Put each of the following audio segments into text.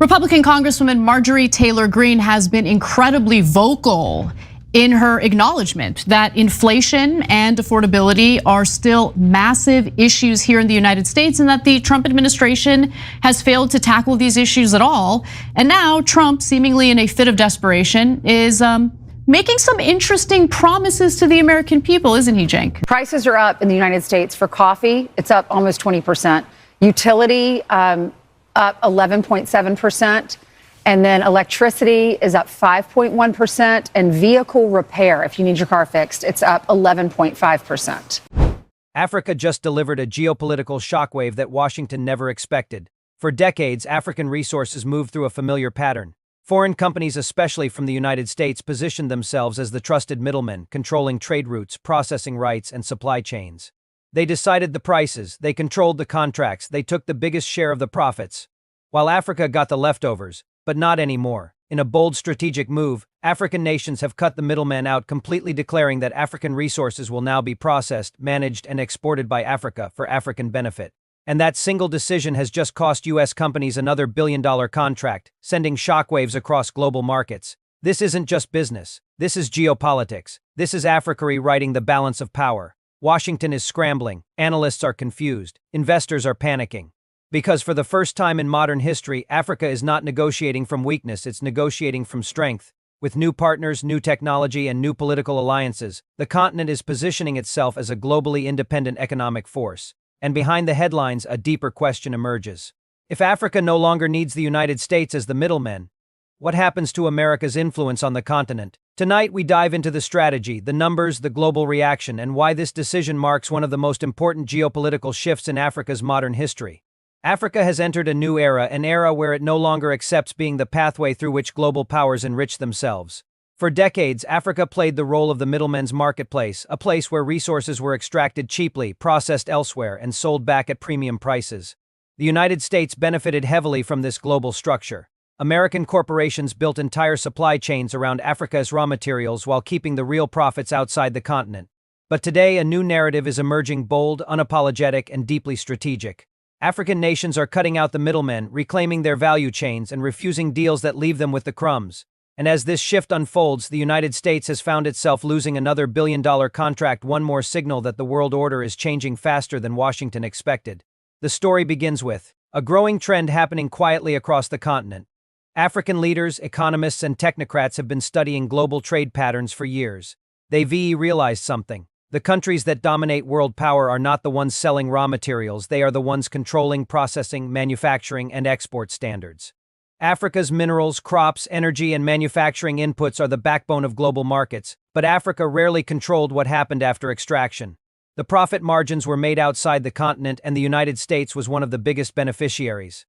Republican Congresswoman Marjorie Taylor Greene has been incredibly vocal in her acknowledgement that inflation and affordability are still massive issues here in the United States and that the Trump administration has failed to tackle these issues at all. And now Trump, seemingly in a fit of desperation, is making some interesting promises to the American people, isn't he, Cenk? Prices are up in the United States for coffee. It's up almost 20%. Utility up 11.7%. And then electricity is up 5.1%. And vehicle repair, if you need your car fixed, it's up 11.5%. Africa just delivered a geopolitical shockwave that Washington never expected. For decades, African resources moved through a familiar pattern. Foreign companies, especially from the United States, positioned themselves as the trusted middlemen, controlling trade routes, processing rights, and supply chains. They decided the prices, they controlled the contracts, they took the biggest share of the profits, while Africa got the leftovers, but not anymore. In a bold strategic move, African nations have cut the middleman out, completely declaring that African resources will now be processed, managed, and exported by Africa for African benefit. And that single decision has just cost U.S. companies another billion-dollar contract, sending shockwaves across global markets. This isn't just business. This is geopolitics. This is Africa rewriting the balance of power. Washington is scrambling. Analysts are confused. Investors are panicking. Because for the first time in modern history, Africa is not negotiating from weakness, it's negotiating from strength. With new partners, new technology, and new political alliances, the continent is positioning itself as a globally independent economic force. And behind the headlines, a deeper question emerges. If Africa no longer needs the United States as the middleman, what happens to America's influence on the continent? Tonight, we dive into the strategy, the numbers, the global reaction, and why this decision marks one of the most important geopolitical shifts in Africa's modern history. Africa has entered a new era, an era where it no longer accepts being the pathway through which global powers enrich themselves. For decades, Africa played the role of the middleman's marketplace, a place where resources were extracted cheaply, processed elsewhere, and sold back at premium prices. The United States benefited heavily from this global structure. American corporations built entire supply chains around Africa's raw materials while keeping the real profits outside the continent. But today, a new narrative is emerging, bold, unapologetic, and deeply strategic. African nations are cutting out the middlemen, reclaiming their value chains, and refusing deals that leave them with the crumbs. And as this shift unfolds, the United States has found itself losing another billion-dollar contract, one more signal that the world order is changing faster than Washington expected. The story begins with a growing trend happening quietly across the continent. African leaders, economists, and technocrats have been studying global trade patterns for years. They've realized something. The countries that dominate world power are not the ones selling raw materials, they are the ones controlling processing, manufacturing, and export standards. Africa's minerals, crops, energy, and manufacturing inputs are the backbone of global markets, but Africa rarely controlled what happened after extraction. The profit margins were made outside the continent, and the United States was one of the biggest beneficiaries.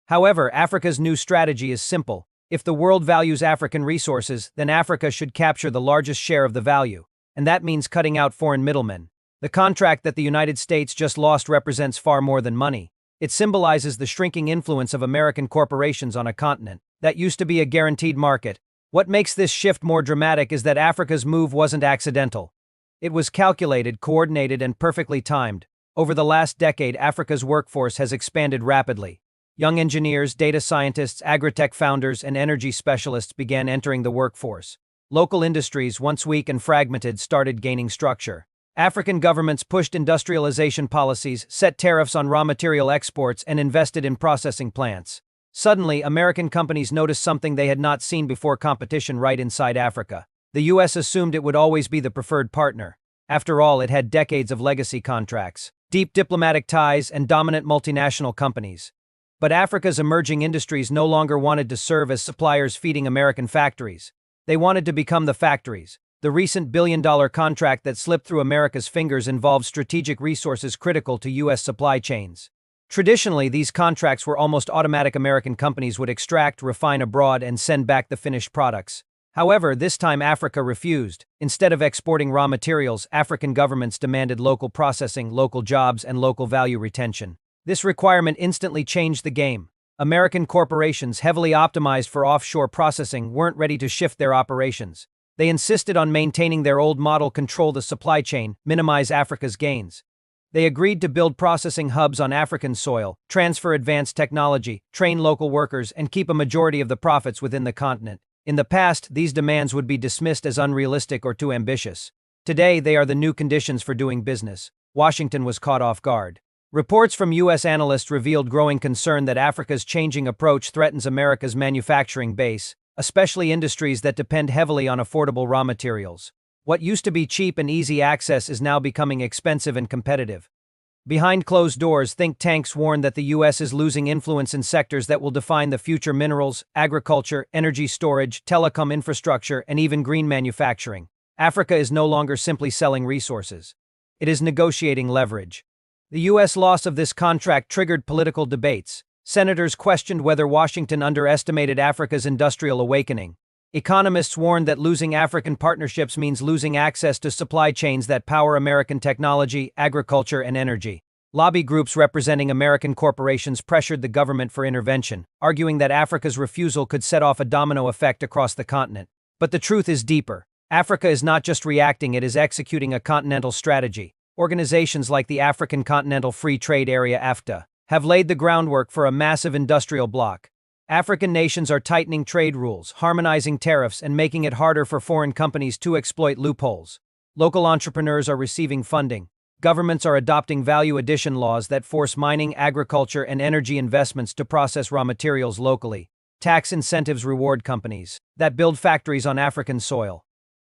However, Africa's new strategy is simple. If the world values African resources, then Africa should capture the largest share of the value. And that means cutting out foreign middlemen. The contract that the United States just lost represents far more than money. It symbolizes the shrinking influence of American corporations on a continent that used to be a guaranteed market. What makes this shift more dramatic is that Africa's move wasn't accidental. It was calculated, coordinated, and perfectly timed. Over the last decade, Africa's workforce has expanded rapidly. Young engineers, data scientists, agritech founders, and energy specialists began entering the workforce. Local industries, once weak and fragmented, started gaining structure. African governments pushed industrialization policies, set tariffs on raw material exports, and invested in processing plants. Suddenly, American companies noticed something they had not seen before: competition right inside Africa. The U.S. assumed it would always be the preferred partner. After all, it had decades of legacy contracts, deep diplomatic ties, and dominant multinational companies. But Africa's emerging industries no longer wanted to serve as suppliers feeding American factories. They wanted to become the factories. The recent billion-dollar contract that slipped through America's fingers involved strategic resources critical to U.S. supply chains. Traditionally, these contracts were almost automatic. American companies would extract, refine abroad, and send back the finished products. However, this time Africa refused. Instead of exporting raw materials, African governments demanded local processing, local jobs, and local value retention. This requirement instantly changed the game. American corporations, heavily optimized for offshore processing, weren't ready to shift their operations. They insisted on maintaining their old model: control the supply chain, minimize Africa's gains. They agreed to build processing hubs on African soil, transfer advanced technology, train local workers, and keep a majority of the profits within the continent. In the past, these demands would be dismissed as unrealistic or too ambitious. Today, they are the new conditions for doing business. Washington was caught off guard. Reports from U.S. analysts revealed growing concern that Africa's changing approach threatens America's manufacturing base, especially industries that depend heavily on affordable raw materials. What used to be cheap and easy access is now becoming expensive and competitive. Behind closed doors, think tanks warn that the U.S. is losing influence in sectors that will define the future: minerals, agriculture, energy storage, telecom infrastructure, and even green manufacturing. Africa is no longer simply selling resources. It is negotiating leverage. The U.S. loss of this contract triggered political debates. Senators questioned whether Washington underestimated Africa's industrial awakening. Economists warned that losing African partnerships means losing access to supply chains that power American technology, agriculture, and energy. Lobby groups representing American corporations pressured the government for intervention, arguing that Africa's refusal could set off a domino effect across the continent. But the truth is deeper. Africa is not just reacting, it is executing a continental strategy. Organizations like the African Continental Free Trade Area (AFTA) have laid the groundwork for a massive industrial bloc. African nations are tightening trade rules, harmonizing tariffs, and making it harder for foreign companies to exploit loopholes. Local entrepreneurs are receiving funding. Governments are adopting value addition laws that force mining, agriculture, and energy investments to process raw materials locally. Tax incentives reward companies that build factories on African soil.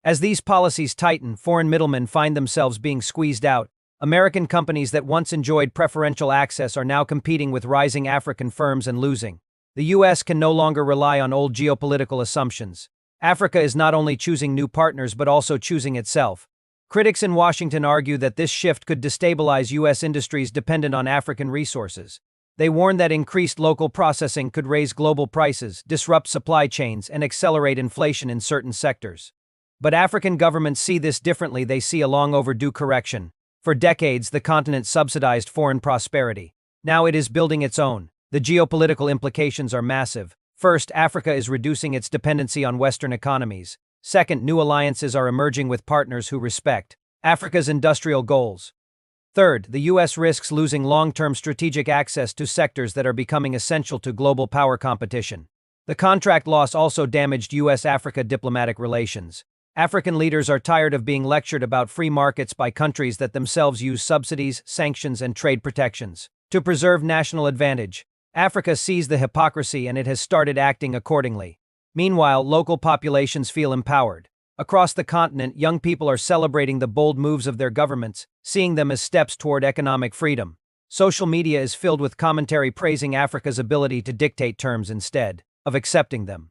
As these policies tighten, foreign middlemen find themselves being squeezed out. American companies that once enjoyed preferential access are now competing with rising African firms and losing. The U.S. can no longer rely on old geopolitical assumptions. Africa is not only choosing new partners but also choosing itself. Critics in Washington argue that this shift could destabilize U.S. industries dependent on African resources. They warn that increased local processing could raise global prices, disrupt supply chains, and accelerate inflation in certain sectors. But African governments see this differently. They see a long overdue correction. For decades, the continent subsidized foreign prosperity. Now it is building its own. The geopolitical implications are massive. First, Africa is reducing its dependency on Western economies. Second, new alliances are emerging with partners who respect Africa's industrial goals. Third, the U.S. risks losing long-term strategic access to sectors that are becoming essential to global power competition. The contract loss also damaged U.S.-Africa diplomatic relations. African leaders are tired of being lectured about free markets by countries that themselves use subsidies, sanctions, and trade protections to preserve national advantage. Africa sees the hypocrisy and it has started acting accordingly. Meanwhile, local populations feel empowered. Across the continent, young people are celebrating the bold moves of their governments, seeing them as steps toward economic freedom. Social media is filled with commentary praising Africa's ability to dictate terms instead of accepting them.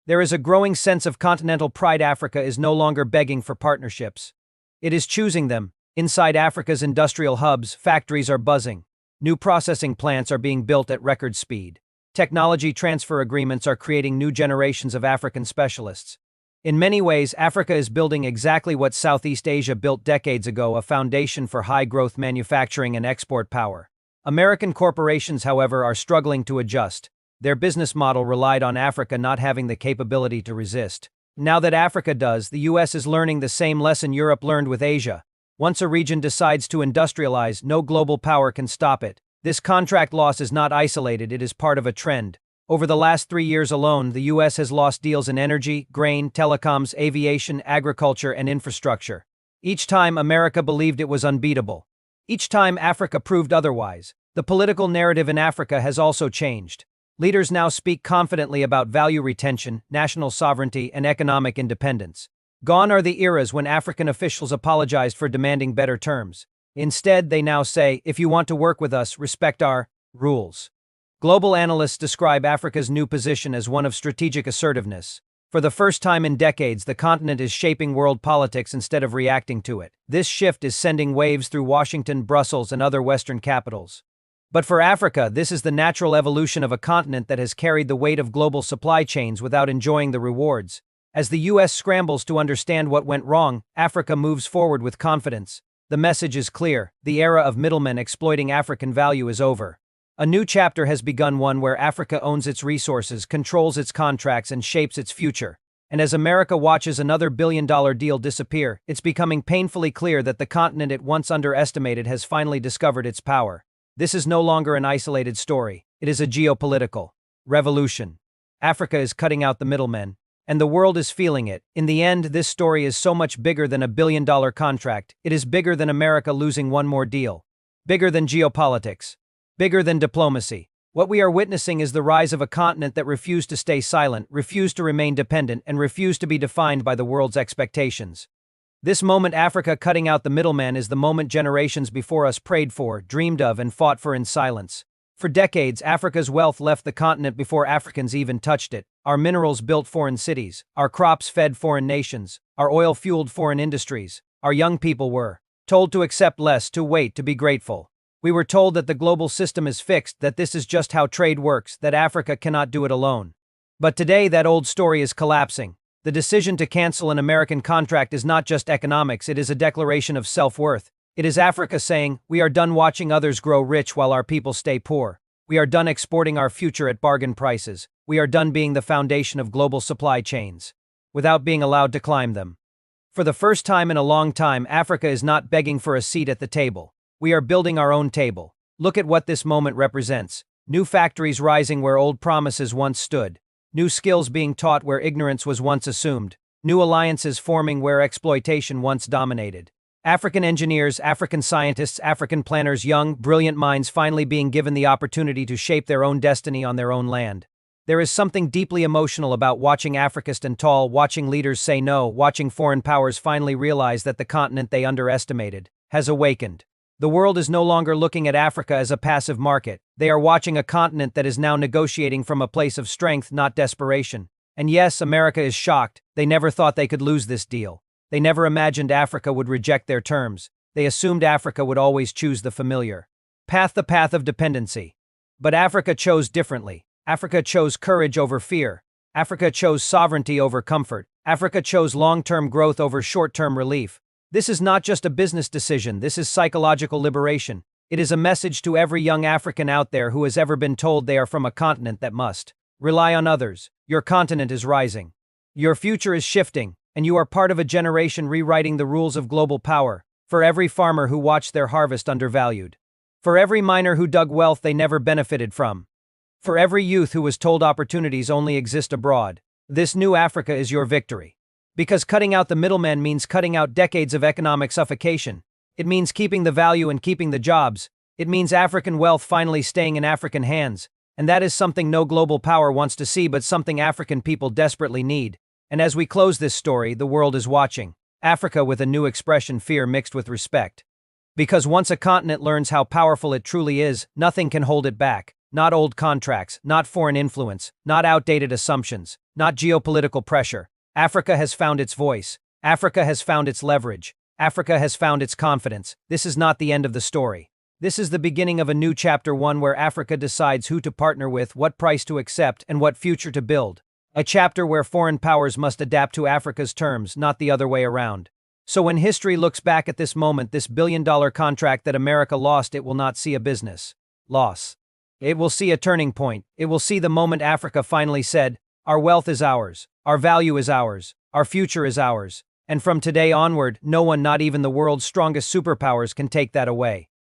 There is a growing sense of continental pride. Africa is no longer begging for partnerships. It is choosing them. Inside Africa's industrial hubs, factories are buzzing. New processing plants are being built at record speed. Technology transfer agreements are creating new generations of African specialists. In many ways, Africa is building exactly what Southeast Asia built decades ago: a foundation for high-growth manufacturing and export power. American corporations, however, are struggling to adjust. Their business model relied on Africa not having the capability to resist. Now that Africa does, the U.S. is learning the same lesson Europe learned with Asia. Once a region decides to industrialize, no global power can stop it. This contract loss is not isolated, it is part of a trend. Over the last 3 years alone, the U.S. has lost deals in energy, grain, telecoms, aviation, agriculture, and infrastructure. Each time, America believed it was unbeatable. Each time, Africa proved otherwise. The political narrative in Africa has also changed. Leaders now speak confidently about value retention, national sovereignty, and economic independence. Gone are the eras when African officials apologized for demanding better terms. Instead, they now say, if you want to work with us, respect our rules. Global analysts describe Africa's new position as one of strategic assertiveness. For the first time in decades, the continent is shaping world politics instead of reacting to it. This shift is sending waves through Washington, Brussels, and other Western capitals. But for Africa, this is the natural evolution of a continent that has carried the weight of global supply chains without enjoying the rewards. As the U.S. scrambles to understand what went wrong, Africa moves forward with confidence. The message is clear: the era of middlemen exploiting African value is over. A new chapter has begun, one where Africa owns its resources, controls its contracts, and shapes its future. And as America watches another billion-dollar deal disappear, it's becoming painfully clear that the continent it once underestimated has finally discovered its power. This is no longer an isolated story. It is a geopolitical revolution. Africa is cutting out the middlemen, and the world is feeling it. In the end, this story is so much bigger than a billion-dollar contract. It is bigger than America losing one more deal. Bigger than geopolitics. Bigger than diplomacy. What we are witnessing is the rise of a continent that refused to stay silent, refused to remain dependent, and refused to be defined by the world's expectations. This moment, Africa cutting out the middleman, is the moment generations before us prayed for, dreamed of, and fought for in silence. For decades, Africa's wealth left the continent before Africans even touched it. Our minerals built foreign cities, our crops fed foreign nations, our oil fueled foreign industries. Our young people were told to accept less, to wait, to be grateful. We were told that the global system is fixed, that this is just how trade works, that Africa cannot do it alone. But today, that old story is collapsing. The decision to cancel an American contract is not just economics, it is a declaration of self-worth. It is Africa saying, we are done watching others grow rich while our people stay poor. We are done exporting our future at bargain prices. We are done being the foundation of global supply chains, without being allowed to climb them. For the first time in a long time, Africa is not begging for a seat at the table. We are building our own table. Look at what this moment represents. New factories rising where old promises once stood. New skills being taught where ignorance was once assumed. New alliances forming where exploitation once dominated. African engineers, African scientists, African planners, young, brilliant minds finally being given the opportunity to shape their own destiny on their own land. There is something deeply emotional about watching Africa stand tall, watching leaders say no, watching foreign powers finally realize that the continent they underestimated has awakened. The world is no longer looking at Africa as a passive market. They are watching a continent that is now negotiating from a place of strength, not desperation. And yes, America is shocked. They never thought they could lose this deal. They never imagined Africa would reject their terms. They assumed Africa would always choose the familiar path, the path of dependency. But Africa chose differently. Africa chose courage over fear. Africa chose sovereignty over comfort. Africa chose long-term growth over short-term relief. This is not just a business decision, this is psychological liberation. It is a message to every young African out there who has ever been told they are from a continent that must rely on others. Your continent is rising. Your future is shifting, and you are part of a generation rewriting the rules of global power. For every farmer who watched their harvest undervalued. For every miner who dug wealth they never benefited from. For every youth who was told opportunities only exist abroad. This new Africa is your victory. Because cutting out the middleman means cutting out decades of economic suffocation. It means keeping the value and keeping the jobs. It means African wealth finally staying in African hands. And that is something no global power wants to see, but something African people desperately need. And as we close this story, the world is watching. Africa with a new expression, fear mixed with respect. Because once a continent learns how powerful it truly is, nothing can hold it back. Not old contracts, not foreign influence, not outdated assumptions, not geopolitical pressure. Africa has found its voice. Africa has found its leverage. Africa has found its confidence. This is not the end of the story. This is the beginning of a new chapter, one where Africa decides who to partner with, what price to accept, and what future to build. A chapter where foreign powers must adapt to Africa's terms, not the other way around. So when history looks back at this moment, this billion-dollar contract that America lost, it will not see a business loss. It will see a turning point. It will see the moment Africa finally said, our wealth is ours. Our value is ours. Our future is ours. And from today onward, no one, not even the world's strongest superpowers, can take that away.